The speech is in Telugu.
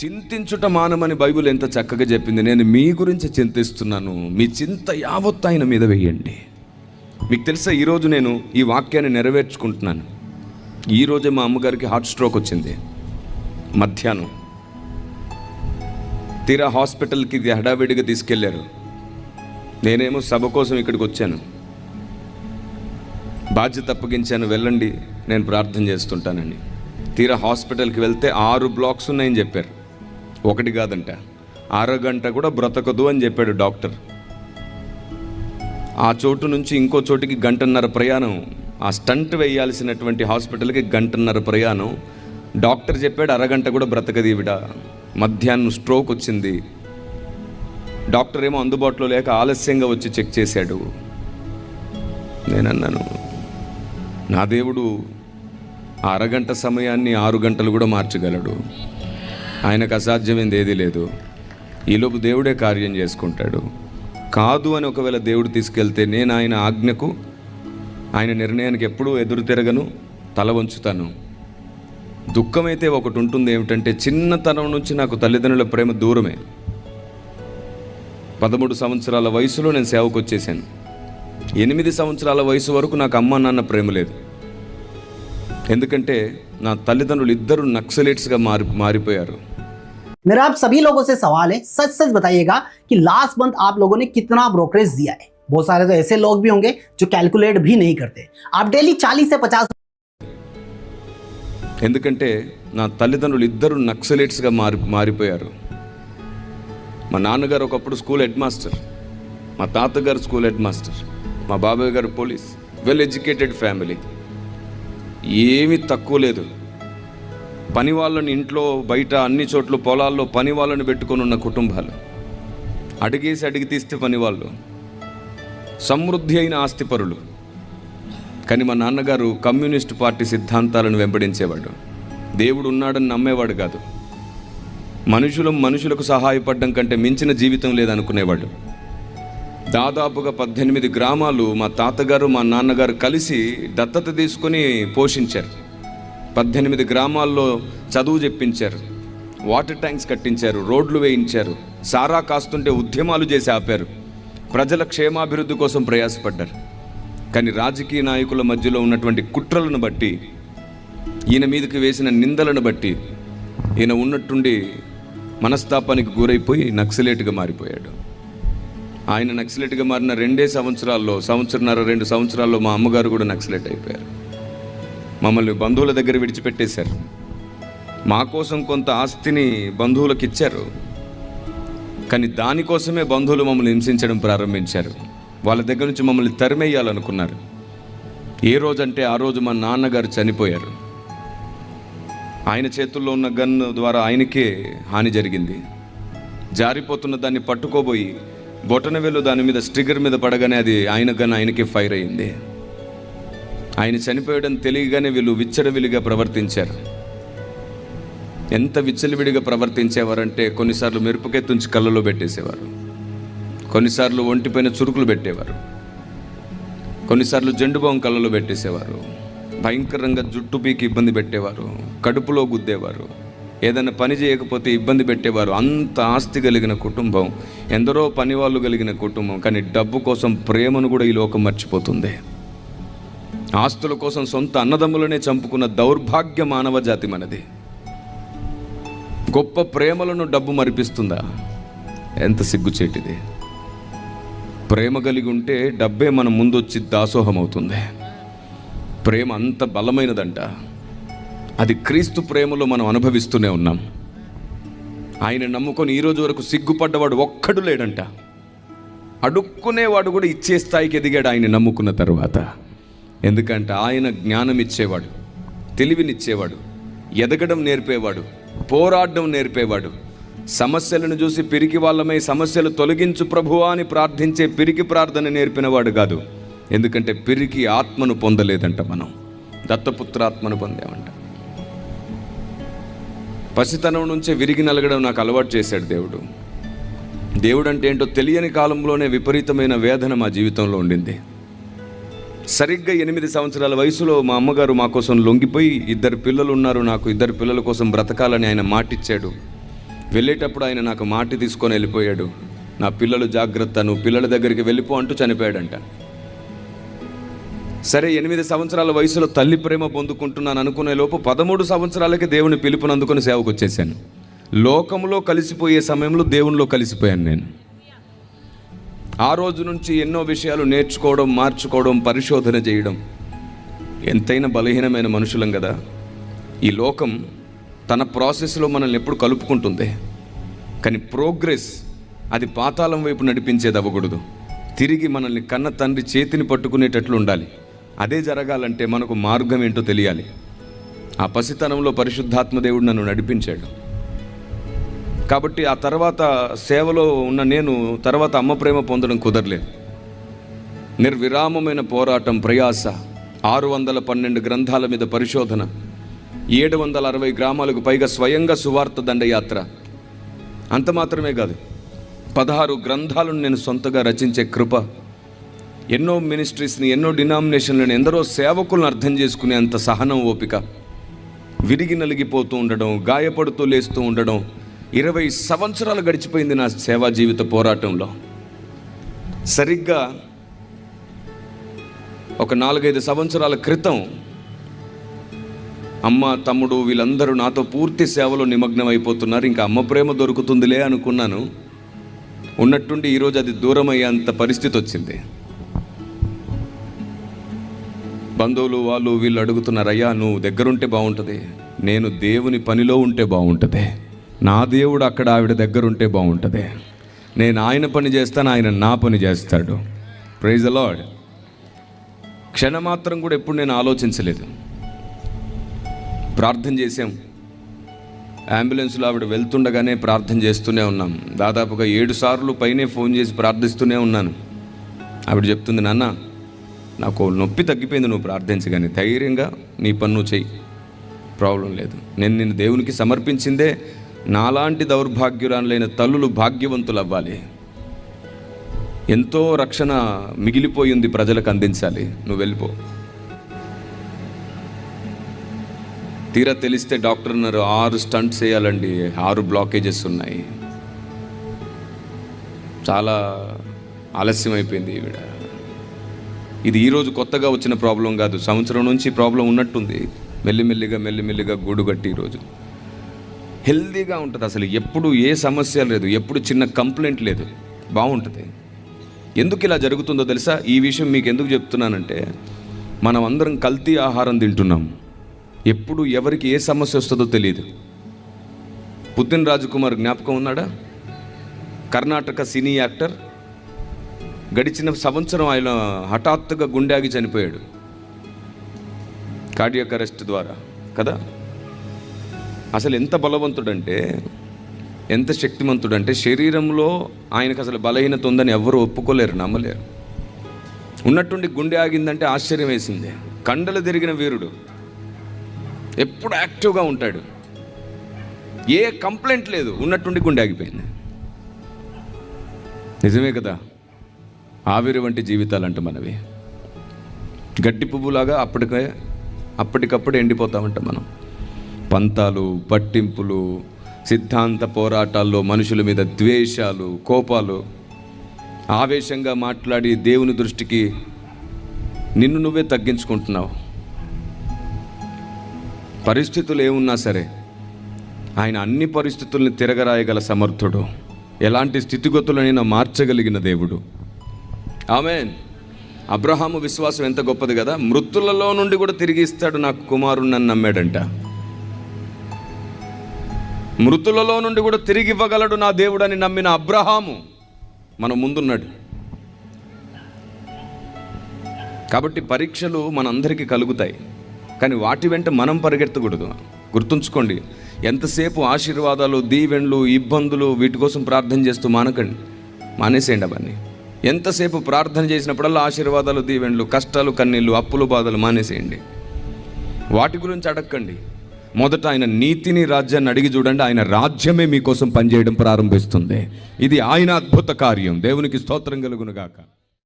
చింతించుట మానమని బైబిల్ ఎంత చక్కగా చెప్పింది. నేను మీ గురించి చింతిస్తున్నాను, మీ చింత యావత్తు ఆయన మీద వేయండి. మీకు తెలుసా, ఈరోజు నేను ఈ వాక్యాన్ని నెరవేర్చుకుంటున్నాను. ఈరోజే మా అమ్మగారికి హార్ట్ స్ట్రోక్ వచ్చింది మధ్యాహ్నం. తీరా హాస్పిటల్కి హడావిడిగా తీసుకెళ్లారు. నేనేమో సభ కోసం ఇక్కడికి వచ్చాను, బాధ్యత అప్పగించాను, వెళ్ళండి నేను ప్రార్థన చేస్తుంటానని. తీరా హాస్పిటల్కి వెళ్తే 6 బ్లాక్స్ ఉన్నాయని చెప్పారు. ఒకటి కాదంట, అరగంట కూడా బ్రతకదు అని చెప్పాడు డాక్టర్. ఆ చోటు నుంచి ఇంకో చోటికి 1.5 గంటల ప్రయాణం. ఆ స్టంట్ వేయాల్సినటువంటి హాస్పిటల్కి 1.5 గంటల ప్రయాణం. డాక్టర్ చెప్పాడు అరగంట కూడా బ్రతకదు ఈవిడ, మధ్యాహ్నం స్ట్రోక్ వచ్చింది. డాక్టర్ ఏమో అందుబాటులో లేక ఆలస్యంగా వచ్చి చెక్ చేశాడు. నేనన్నాను, నా దేవుడు ఆ అరగంట సమయాన్ని 6 గంటలు కూడా మార్చగలడు, ఆయనకు అసాధ్యమైంది ఏదీ లేదు. ఈలోపు దేవుడే కార్యం చేసుకుంటాడు. కాదు అని ఒకవేళ దేవుడు తీసుకెళ్తే నేను ఆయన ఆజ్ఞకు, ఆయన నిర్ణయానికి ఎప్పుడూ ఎదురు తిరగను, తల వంచుతాను. దుఃఖమైతే ఒకటి ఉంటుంది, ఏమిటంటే చిన్నతనం నుంచి నాకు తల్లిదండ్రుల ప్రేమ దూరమే. 13 సంవత్సరాల వయసులో నేను సేవకు వచ్చేసాను. 8 సంవత్సరాల వయసు వరకు నాకు అమ్మ నాన్న ప్రేమ లేదు. ఎందుకంటే నా తల్లిదండ్రులు ఇద్దరు నక్సలైట్స్గా మారిపోయారు. मेरा आप सभी लोगों से सवाल है, सच सच बताइएगा कि लास्ट मंथ आप लोगों ने कितना ब्रोकरेज दिया है। बहुत सारे तो ऐसे लोग भी होंगे जो कैलकुलेट भी नहीं करते। आप डेली 40 से 50। ఎందుకంటే నా తల్లిదండ్రులు ఇద్దరు నక్సలైట్స్గా మారిపోయారు. మా నాన్నగారు ఒకప్పుడు స్కూల్ హెడ్ మాస్టర్, మా తాతగారు స్కూల్ హెడ్ మాస్టర్, మా బాబాయ్ గారు పోలీస్. వెల్ ఎడ్యుకేటెడ్ ఫ్యామిలీ, ఏమీ తక్కువ లేదు. పని వాళ్ళని ఇంట్లో బయట అన్ని చోట్ల పొలాల్లో పని వాళ్ళని పెట్టుకొని ఉన్న కుటుంబాలు. అడిగేసి అడిగి తీస్తే పని వాళ్ళు, సమృద్ధి అయిన ఆస్తిపరులు. కానీ మా నాన్నగారు కమ్యూనిస్ట్ పార్టీ సిద్ధాంతాలను వెంబడించేవాడు. దేవుడు ఉన్నాడని నమ్మేవాడు కాదు. మనుషులకు సహాయపడడం కంటే మించిన జీవితం లేదనుకునేవాడు. దాదాపుగా 18 గ్రామాలు మా తాతగారు మా నాన్నగారు కలిసి దత్తత తీసుకొని పోషించారు. 18 గ్రామాల్లో చదువు చెప్పించారు, వాటర్ ట్యాంక్స్ కట్టించారు, రోడ్లు వేయించారు, సారా కాస్తుంటే ఉద్యమాలు చేసి ఆపారు, ప్రజల క్షేమాభివృద్ధి కోసం ప్రయాసపడ్డారు. కానీ రాజకీయ నాయకుల మధ్యలో ఉన్నటువంటి కుట్రలను బట్టి, ఈయన మీదకి వేసిన నిందలను బట్టి ఈయన ఉన్నట్టుండి మనస్తాపానికి గురైపోయి నక్సలేట్గా మారిపోయాడు. ఆయన నక్సలేట్గా మారిన 2 సంవత్సరాల్లో, 1.5-2 సంవత్సరాల్లో మా అమ్మగారు కూడా నక్సలేట్ అయిపోయారు. మమ్మల్ని బంధువుల దగ్గర విడిచిపెట్టేశారు. మా కోసం కొంత ఆస్తిని బంధువులకు ఇచ్చారు, కానీ దానికోసమే బంధువులు మమ్మల్ని హింసించడం ప్రారంభించారు. వాళ్ళ దగ్గర నుంచి మమ్మల్ని తరిమేయాలనుకున్నారు. ఏ రోజంటే ఆ రోజు మా నాన్నగారు చనిపోయారు. ఆయన చేతుల్లో ఉన్న గన్ ద్వారా ఆయనకే హాని జరిగింది. జారిపోతున్న దాన్ని పట్టుకోబోయి బొటనవేలు దాని మీద స్ట్రిగర్ మీద పడగానే అది ఆయన గన్ ఆయనకే ఫైర్ అయింది. ఆయన చనిపోయాడని తెలియగానే వీళ్ళు విచ్చలవిడిగా ప్రవర్తించారు. ఎంత విచ్చలవిడిగా ప్రవర్తించేవారంటే కొన్నిసార్లు మిరపకెత్తుంచి కళ్ళలో పెట్టేసేవారు, కొన్నిసార్లు ఒంటిపైన చురుకులు పెట్టేవారు, కొన్నిసార్లు జెండుబాం కళ్ళలో పెట్టేసేవారు, భయంకరంగా జుట్టు పీకి ఇబ్బంది పెట్టేవారు, కడుపులో గుద్దేవారు, ఏదైనా పని చేయకపోతే ఇబ్బంది పెట్టేవారు. అంత ఆస్తి కలిగిన కుటుంబం, ఎందరో పని వాళ్ళు కలిగిన కుటుంబం. కానీ డబ్బు కోసం ప్రేమను కూడా ఈ లోకం మర్చిపోతుంది. ఆస్తుల కోసం సొంత అన్నదమ్ములనే చంపుకున్న దౌర్భాగ్య మానవ జాతి మనది. గొప్ప ప్రేమలను డబ్బు మరిపిస్తుందా? ఎంత సిగ్గుచేటిది. ప్రేమ కలిగి ఉంటే డబ్బే మన ముందొచ్చి దాసోహం అవుతుంది. ప్రేమ అంత బలమైనదంట. అది క్రీస్తు ప్రేమలో మనం అనుభవిస్తూనే ఉన్నాం. ఆయన నమ్ముకొని ఈరోజు వరకు సిగ్గుపడ్డవాడు ఒక్కడు లేడంట. అడుక్కునేవాడు కూడా ఇచ్చే స్థాయికి ఎదిగాడు ఆయన నమ్ముకున్న తర్వాత. ఎందుకంటే ఆయన జ్ఞానం ఇచ్చేవాడు, తెలివినిచ్చేవాడు, ఎదగడం నేర్పేవాడు, పోరాడడం నేర్పేవాడు. సమస్యలను చూసి పిరికి వాళ్ళమై సమస్యలు తొలగించు ప్రభువా అని ప్రార్థించే పిరికి ప్రార్థన నేర్పినవాడు కాదు. ఎందుకంటే పిరికి ఆత్మను పొందలేదంట, మనం దత్తపుత్రాత్మను పొందామంట. పసితనం నుంచే విరిగి నలగడం నాకు అలవాటు చేశాడు దేవుడు. దేవుడు అంటే ఏంటో తెలియని కాలంలోనే విపరీతమైన వేదన మా జీవితంలో ఉండింది. సరిగ్గా 8 సంవత్సరాల వయసులో మా అమ్మగారు మా కోసం లొంగిపోయి, 2 పిల్లలు ఉన్నారు నాకు, 2 పిల్లల కోసం బ్రతకాలని ఆయన మాటిచ్చాడు. వెళ్ళేటప్పుడు ఆయన నాకు మాట తీసుకొని వెళ్ళిపోయాడు. నా పిల్లలు జాగ్రత్త, నువ్వు పిల్లల దగ్గరికి వెళ్ళిపో అంటూ చనిపోయాడంట. సరే, 8 సంవత్సరాల వయసులో తల్లి ప్రేమ పొందుకుంటున్నాను అనుకునే లోపు 13 సంవత్సరాలకి దేవుని పిలుపునందుకొని సేవకు వచ్చేసాను. లోకంలో కలిసిపోయే సమయంలో దేవునిలో కలిసిపోయాను నేను. ఆ రోజు నుంచి ఎన్నో విషయాలు నేర్చుకోవడం, మార్చుకోవడం, పరిశోధన చేయడం. ఎంతైనా బలహీనమైన మనుషులం కదా. ఈ లోకం తన ప్రాసెస్లో మనల్ని ఎప్పుడు కలుపుకుంటుంది, కానీ ప్రోగ్రెస్ అది పాతాళం వైపు నడిపించేది అవ్వకూడదు. తిరిగి మనల్ని కన్న తండ్రి చేతిని పట్టుకునేటట్లు ఉండాలి. అదే జరగాలంటే మనకు మార్గం ఏంటో తెలియాలి. ఆ పసితనంలో పరిశుద్ధాత్మ దేవుడు నన్ను నడిపించాడు. కాబట్టి ఆ తర్వాత సేవలో ఉన్న నేను తర్వాత అమ్మ ప్రేమ పొందడం కుదరలేదు. నిర్విరామమైన పోరాటం, ప్రయాస, 612 గ్రంథాల మీద పరిశోధన, 760 గ్రామాలకు పైగా స్వయంగా సువార్త దండయాత్ర. అంత మాత్రమే కాదు, 16 గ్రంథాలను నేను సొంతగా రచించే కృప, ఎన్నో మినిస్ట్రీస్ని, ఎన్నో డినామినేషన్లను, ఎందరో సేవకులను అర్థం చేసుకునే అంత సహనం, ఓపిక, విరిగి నలిగిపోతూ ఉండడం, గాయపడుతూ లేస్తూ ఉండడం. 20 సంవత్సరాలు గడిచిపోయింది నా సేవా జీవిత పోరాటంలో. సరిగ్గా ఒక 4-5 సంవత్సరాల క్రితం అమ్మ, తమ్ముడు వీళ్ళందరూ నాతో పూర్తి సేవలో నిమగ్నం అయిపోతున్నారు. ఇంకా అమ్మ ప్రేమ దొరుకుతుందిలే అనుకున్నాను. ఉన్నట్టుండి ఈరోజు అది దూరం అయ్యేంత పరిస్థితి వచ్చింది. బంధువులు వాళ్ళు వీళ్ళు అడుగుతున్నారు, అయ్యా నువ్వు దగ్గరుంటే బాగుంటుంది, నేను దేవుని పనిలో ఉంటే బాగుంటుంది, నా దేవుడు అక్కడ ఆవిడ దగ్గరుంటే బాగుంటుంది, నేను ఆయన పని చేస్తాను, ఆయన నా పని చేస్తాడు. Praise the lord. క్షణమాత్రం కూడా ఎప్పుడు నేను ఆలోచించలేదు. ప్రార్థన చేసాం. అంబులెన్స్లో ఆవిడ వెళ్తుండగానే ప్రార్థన చేస్తూనే ఉన్నాం. దాదాపుగా 7 సార్లు పైనే ఫోన్ చేసి ప్రార్థిస్తూనే ఉన్నాను. ఆవిడ చెప్తుంది, నాన్న నాకు నొప్పి తగ్గిపోయింది, నువ్వు ప్రార్థించగానే ధైర్యంగా నీ పని నువ్వు చెయ్యి, ప్రాబ్లం లేదు. నేను నిన్ను దేవునికి సమర్పించిందే నాలాంటి దౌర్భాగ్యురాలైన తల్లులు భాగ్యవంతులు అవ్వాలి. ఎంతో రక్షణ మిగిలిపోయింది, ప్రజలకు అందించాలి, నువ్వు వెళ్ళిపో. తీరా తెలిస్తే డాక్టర్ అన్నారు 6 స్టంట్స్ వేయాలండి, 6 బ్లాకేజెస్ ఉన్నాయి. చాలా ఆలస్యం అయిపోయింది ఈవిడ. ఇది ఈరోజు కొత్తగా వచ్చిన ప్రాబ్లం కాదు, సంవత్సరం నుంచి ప్రాబ్లం ఉన్నట్టుంది. మెల్లిమెల్లిగా గూడు కట్టి ఈరోజు హెల్దీగా ఉంటుంది. అసలు ఎప్పుడు ఏ సమస్య లేదు, ఎప్పుడు చిన్న కంప్లైంట్ లేదు, బాగుంటుంది. ఎందుకు ఇలా జరుగుతుందో తెలుసా? ఈ విషయం మీకు ఎందుకు చెప్తున్నానంటే, మనం అందరం కల్తీ ఆహారం తింటున్నాం. ఎప్పుడు ఎవరికి ఏ సమస్య వస్తుందో తెలియదు. పుత్తిన రాజకుమార్ జ్ఞాపకం ఉన్నాడా? Karnataka cine actor. గడిచిన సంవత్సరం ఆయన హఠాత్తుగా గుండె ఆగి చనిపోయాడు, కార్డియాక్ అరెస్ట్ ద్వారా కదా. అసలు ఎంత బలవంతుడంటే, ఎంత శక్తిమంతుడంటే, శరీరంలో ఆయనకు అసలు బలహీనత ఉందని ఎవరు ఒప్పుకోలేరు, నమ్మలేరు. ఉన్నట్టుండి గుండె ఆగిందంటే ఆశ్చర్యం వేసింది. కండలు తిరిగిన వీరుడు, ఎప్పుడు యాక్టివ్గా ఉంటాడు, ఏ కంప్లైంట్ లేదు, ఉన్నట్టుండి గుండె ఆగిపోయింది. నిజమే కదా. ఆవిరి వంటి జీవితాలంట మనవి. గడ్డి పువ్వులాగా అప్పటికప్పుడు ఎండిపోతామంట మనం. పంతాలు, పట్టింపులు, సిద్ధాంత పోరాటాల్లో మనుషుల మీద ద్వేషాలు, కోపాలు, ఆవేశంగా మాట్లాడి దేవుని దృష్టికి నిన్ను నువ్వే తగ్గించుకుంటున్నావు. పరిస్థితులు ఏమున్నా సరే ఆయన అన్ని పరిస్థితుల్ని తిరగరాయగల సమర్థుడు. ఎలాంటి స్థితిగతులనైనా మార్చగలిగిన దేవుడు. ఆమేన్. అబ్రహాము విశ్వాసం ఎంత గొప్పది కదా. మృతులలో నుండి కూడా తిరిగి ఇస్తాడు నాకు కుమారుణ్ణి అని నమ్మాడంట. మృతులలో నుండి కూడా తిరిగి ఇవ్వగలడు నా దేవుడని నమ్మిన అబ్రహాము మన ముందున్నాడు. కాబట్టి పరీక్షలు మనందరికీ కలుగుతాయి, కానీ వాటి వెంట మనం పరిగెత్తకూడదు. గుర్తుంచుకోండి, ఎంతసేపు ఆశీర్వాదాలు, దీవెనలు, ఇబ్బందులు వీటి కోసం ప్రార్థన చేస్తూ మానేసేయండి అవన్నీ. ఎంతసేపు ప్రార్థన చేసినప్పుడల్లా ఆశీర్వాదాలు, దీవెనలు, కష్టాలు, కన్నీళ్ళు, అప్పులు, బాధలు మానేసేయండి. వాటి గురించి అడగండి. మొదట ఆయన నీతిని, రాజ్యాన్ని అడిగి చూడండి. ఆయన రాజ్యమే మీకోసం పనిచేయడం ప్రారంభిస్తుంది. ఇది ఆయన అద్భుత కార్యం. దేవునికి స్తోత్రం కలుగును గాక.